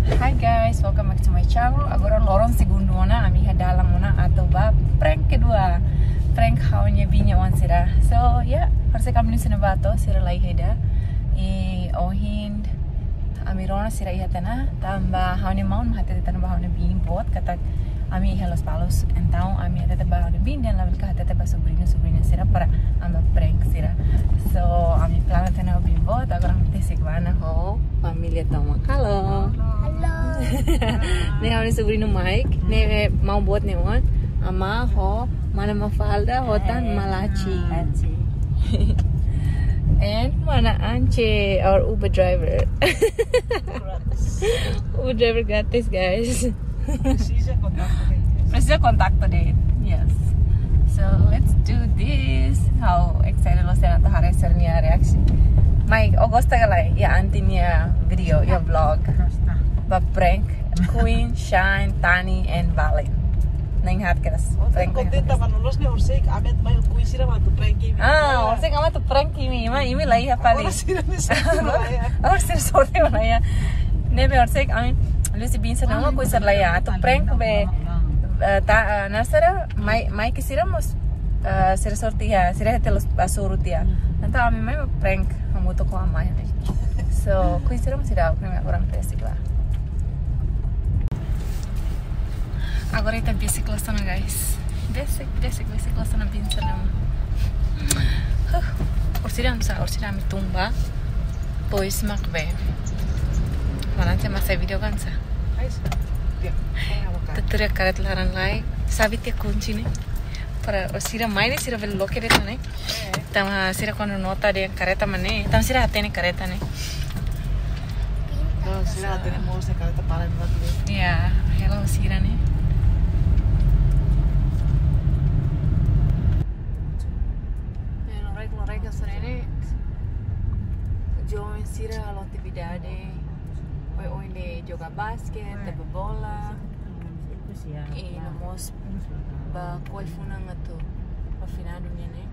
Hi guys, welcome back to my channel. Agora lorong segundo na ami hadalang muna ato ba prank kedua. Prank haunya binya wan sira. So yeah, harusnya kami ni sina bato sira lai heda. Ohin ami rona sira iya tana tamba haunya maun mahate tana ba haunya bin bot kata ami halos palos então ami ada ba haunya bin dan lawan ka hata ba sobrino sira para amba prank sira. So ami plano tana bin bot agora mete sigwana ho família toma. Halo. Nih kami sobrino Mike, nih mau buat nih wan, ama ho mana Mafalda hotan Malachi, and mana Ance our Uber driver. Uber driver gratis guys. Precisa contact today, yes. So let's do this. How excited lo saya atau hari sernya reaksi. Mike, Augusta galai, ya antinya video, ya vlog. Ba prank Queen, Shine, Tani, and Valen. Neng hat keras. Prank contenta manulos ne orsek amet mai Queen sira ma tu prank kimi. Orsek ama tu prank kimi, ma imi lai ha pali. Orsek sorte malaya. Ne be orsek amin Lucy bin sa nama Queen sarlaya. Tu prank be ta nasara mai kisira mos sira sortia, sira telos asurutia. Nanti amin mai prank hamuto ko amai. So Queen sira mos sira orang basic lah. Agora está basic lesson guys. Basic lesson na pinsa na. Orsiram tumba. Pois makbe. Manante masa video kan sa. Tuturia karet laran lai. Sabi tia kunci ne. Para orsira mai ne sira vel loke de ne. Tama sira kono nota de kareta mane. Tama sira atene kareta ne. No, sira atene mo se kareta para de. Yeah, hello sira ne. Join sira a atividade. Oi de jogar basquete, de bola. E nós ba qual funang ato pa finado niya ne.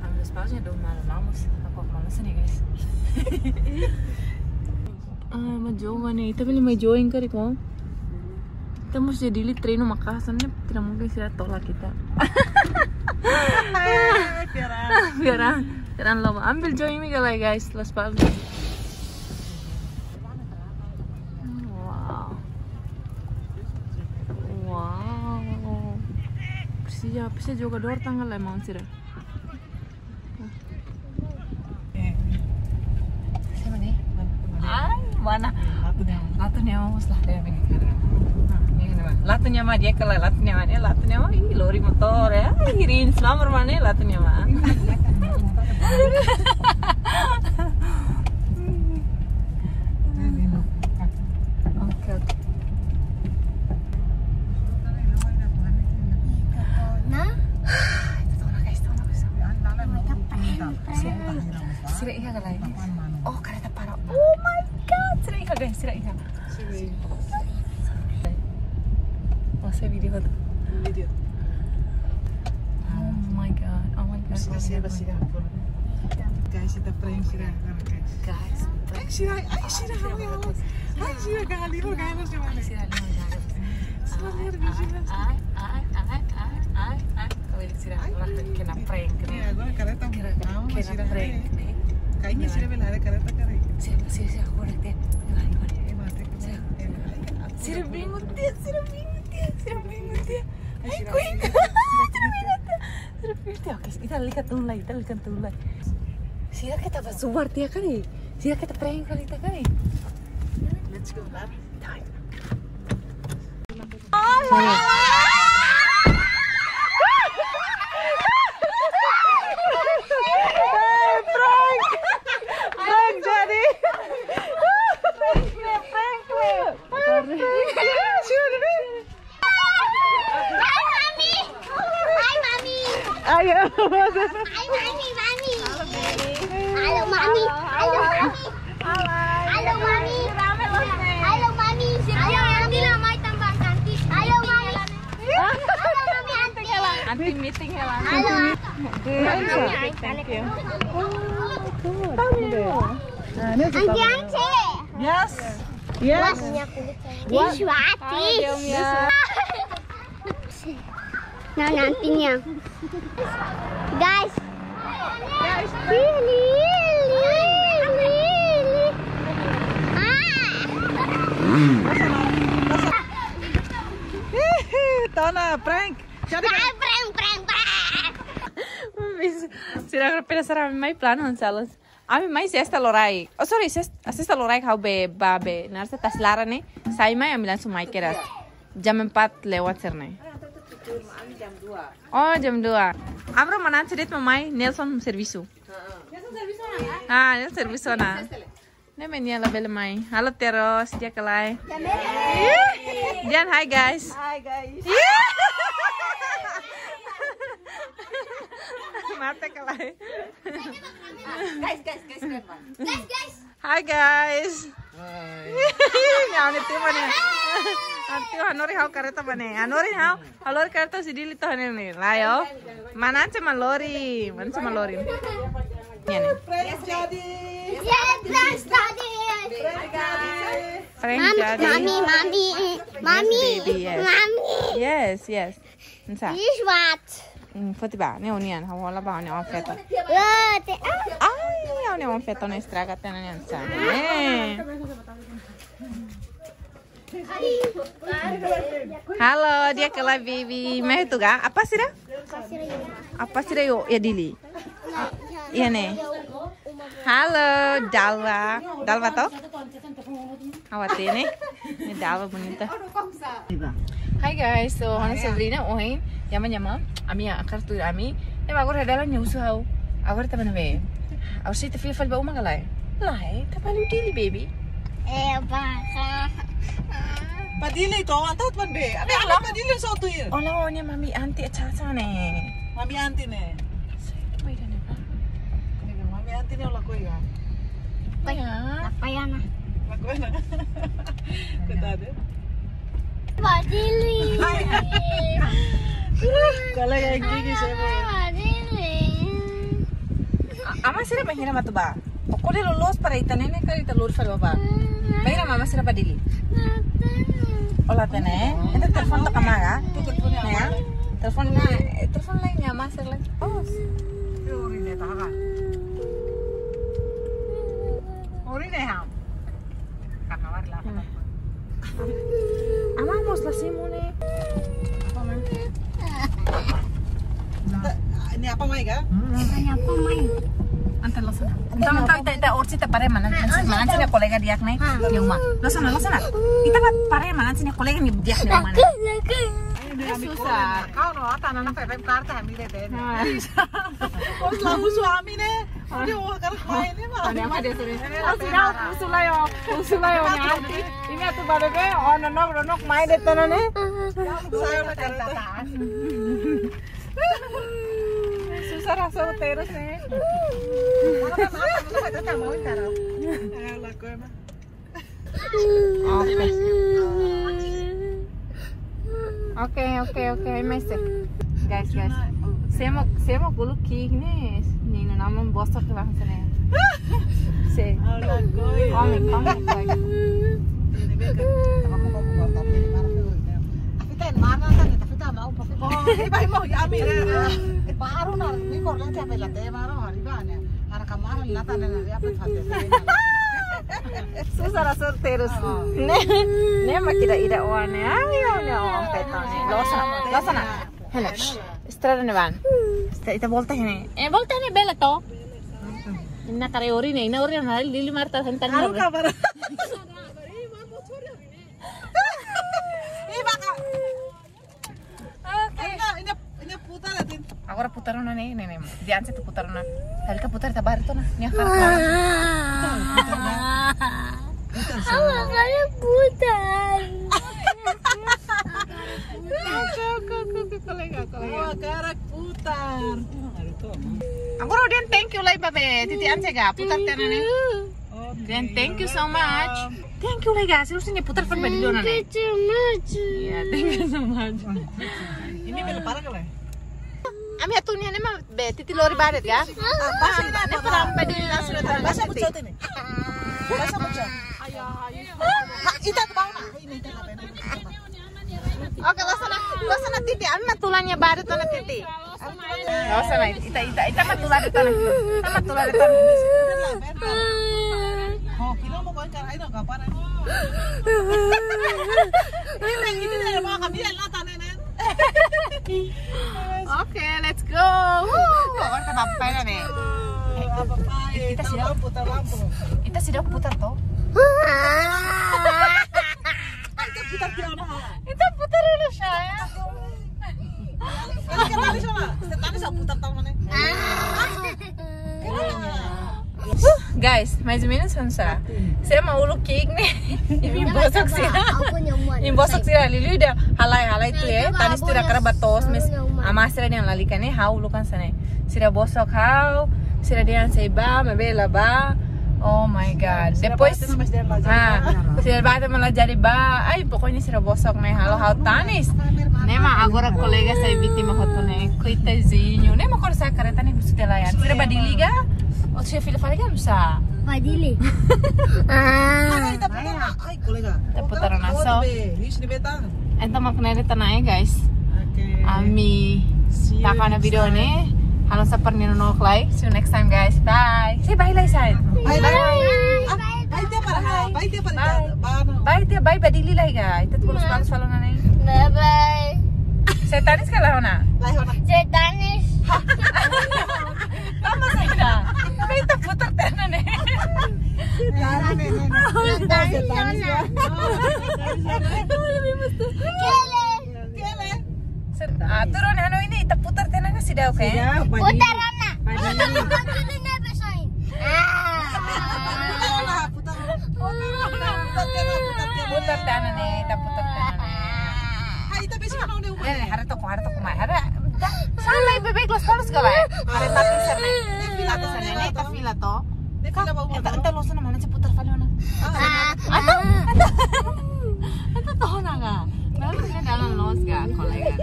Ang espaço do malamamos, ako malas ni guys. Majoga ne, ita bili may join kari ko. Temos jadi li treino makasan ne, tidak mungkin sira tolak kita. Biaran lo ambil join mi galai guys, los pal. Wow. Precisa jogador tanggal lah mau sira. Siapa nih? Mana? Latunya mau lah dia begini. Latunya mah dia kalau latunya mah lori motor ya. Hirin slammer mana latunya mah. Oke. Sira iha galai. Oh, kereta para. Oh my god, sira iha guys, sira iha. Masa video tu. Video. Oh my god. Sira. Guys, kita prank sira guys. Guys, Ay sira halos. Ay sira galiro galos de mana. sira lima galos. Sira orang kena prank Ya, agora kareta mau kena prank nih. Kayaknya sira belare kareta kare. Sira aku lihat dia. Sira bingung dia. Ay, Queen. Sira bingung dia. Oke, kita lihat tulai. Sira kita basuar dia kali. Sira kita prank kali kita kali. Let's go lah. Prank jadi. Ayo. Halo mami. Halo mami. Ayo ambil mai tambah cantik. Halo mami. Anti meeting ya lah. Halo. Thank you. Anti Ance. Yes. Yes. Diswati. Nah nantinya. Guys. Lili. Tana, prank. Prank. Sira pensar mai plano salas. Ami mai sesta lorai. Oh sorry, sesta lorai kau be narse taslara ne. Sai mai ambilan su mai keras. Jam 4 lewat serne. Oh jam 2. Amro mana cerit mamai Nelson servisu. Ah, Nelson servisu na. Ne menia la bele mai. Halo teros dia kelai. Dian hi guys. Hi guys. Mate kelai. Guys. Hi guys. Yaw niti mana? Anti hanori hau kareta mana? Hanori kareta si dili to hanene. Layo. Mana cuma lori. Ini. Prank jadi. Yes, Daddy. Prank jadi. Mami. Baby, yes. Mami. Yes. Nsa. Diswat. Foti ba, ne unian, hawala ba ne on feto. Lote. Ai, ne on feto ne estraga tena ne nsa. Halo, dia kela baby. Meh tu ga? Apa sih dah? Apa sih dah yo? Ya dili. Iya nih. Halo, Dalva toh? Awati nih. Ini Dalva bonita. Hi guys, so hana Sabrina ohin. Yama. Ami akar tu ami. Agora hadalan nyusu hau. Agora tá vendo bem. Agora se te feel fal ba uma galai. Lai, tá balu dili baby. Baka. Padili to, antat man be. Abi ala padili so tu ir. Ola onya mami anti acha ne. Mami anti ne. Wait a minute. Mami anti ne ola ko ya. Apa ya na? La ko na. Cuidado. Padili. Kalau yang gigi saya. Padili. Ama sira bahira matu ba. Okole lolos para itane ne karita lor fal ba. Bahira mama sira padili. Ola tene. Ente telepon to kamaga. Ya. Telepon lain ya mas sira lain. Oh. Ori ne taga. Ori ne ham. Kakawar lah. Ama mos la simone. Ini apa mai ga? Apa main? Antar lo sana. Kita ursi te pare mana sini kolega diak nai. Yang ma. Lo sana. Kita pare mana sini kolega ni diak nai mana. Susah. Kau no tanah nak pepem karta kami deh. Oh selalu suami ne. Dia wakar kau ini mah. Ada apa dia sini? Usulayo nanti. Ini atuh badege ononok main deh tanane. Saya nak karta. Susah rasa terus nih. Oke, mese. Guys. Saya mau gulu kini. Nino nama bosok ke bangsa nih. Se. Komik lagi. Susah rasa terus. Ne makira ida oane. Ayo ne on petone. Losana. Hele. Strada ne van. Ita volta hene. Volta hene bella to. Inna kare ori ne. Ina ori na lili marta sentan. Haru kabar. Agora putaron na ne. Diyan sa putaron na. Halika putar tabar to na. Niya kar. Apa kaya putar? Wah, karak putar. Agora diyan thank you lai babe. Titian ga putar tena ne. Then thank you so much. Thank you lai ga. Serusnya putar fan badi dona ne. Yeah, thank you so much. Ini bela parah kali. Ami atunya ne ma be titi lori baret ga. Ne parang badi langsung Bahasa pucat ini. Bahasa pucat. Ita tuh bawah ini ita apa ini? Oke, lo sana titi, anu tulangnya baru tuh titi. Lo sana ita mah tulang itu nih. Sama tulang itu. Oh, kilo mau kau kan ayo kapan? Ini dari mau kami lah tanah nen. Oke, let's go. Orang kita bapak nih. Apa Kita sudah putar lampu. Kita sudah putar toh. Kita putar di mana? Kita putar dulu saya. Kan tadi sama. Tadi saya putar tahu mana? Guys, mais ou menos Hansa. Saya mau uluk cake nih. Ini bosok sih. Ini bosok sih Lili udah halai tuh ya. Tadi sudah kerabatos mes amasira yang lalikan nih hau ulukan sana. Sudah bosok hau, sudah dia seba, mabela ba. Oh my god. Depois sudah bata melajari ba. Ay, pokoknya sudah bosok nih. Halo hau tanis. Nema agora kolega saya vítima hotone. Coitadinho. Nema kalau saya kereta nih sudah layan. Sudah badiliga. O seu filho fala que não sabe. Padili. Ay, kolega. Kita putar naso. Ini betang. Ento maknanya tanah guys. Oke. Ami taka na video ni. Halo sa pernino klay. See you next time guys. Bye. Say bye lai say. Bye para. Bye tia bye badili lai guys. Ito tulus bagus follow na nay. Bye bye. Say tanis ka lahona. Setanis. Tama saya. Kita putar tanah nih. Setanis sana. Kele. Turun ano ini kita putar tanah ka sidaw kay. Putar na. Padili na besain. Putar tanah nih, kita putar tanah nih. Ay, ita besi mana udah. Harito ko mai. Sama bebek los polos galay. Are tapi sana. Tapi sana ini ta fila to. Enta los na mana putar falo na. Enta to na ga. Lalu na dalan los ga kolega.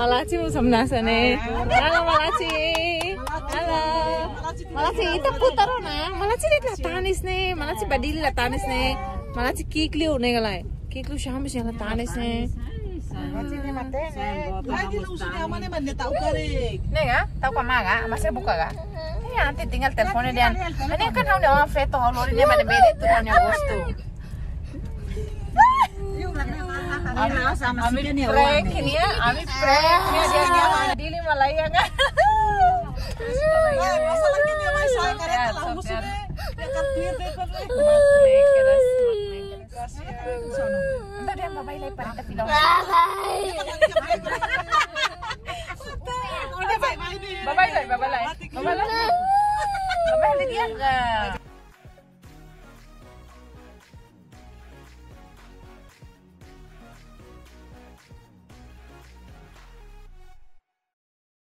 Malachi mo samna sana. Halo Malachi. Halo. Malachi ita putar na. Malachi la tanis ne. Malachi badili la tanis ne. Malachi kikli une galay. Kiklu sham se la tanis ne. Nega, tahu ka maga, masih buka ga? Iya, nanti tinggal teleponnya dia. Ini kan udah orang feto, kalau ini mana beda tuh hanya Agosto. Ami prank ini ya, Ami prank ini dia dili Malaya kan? Masalah ini dia masih saya karena lah musuhnya. Dia kan clear deh kan. Entar dia babai lagi pada film. Babai lagi dia enggak.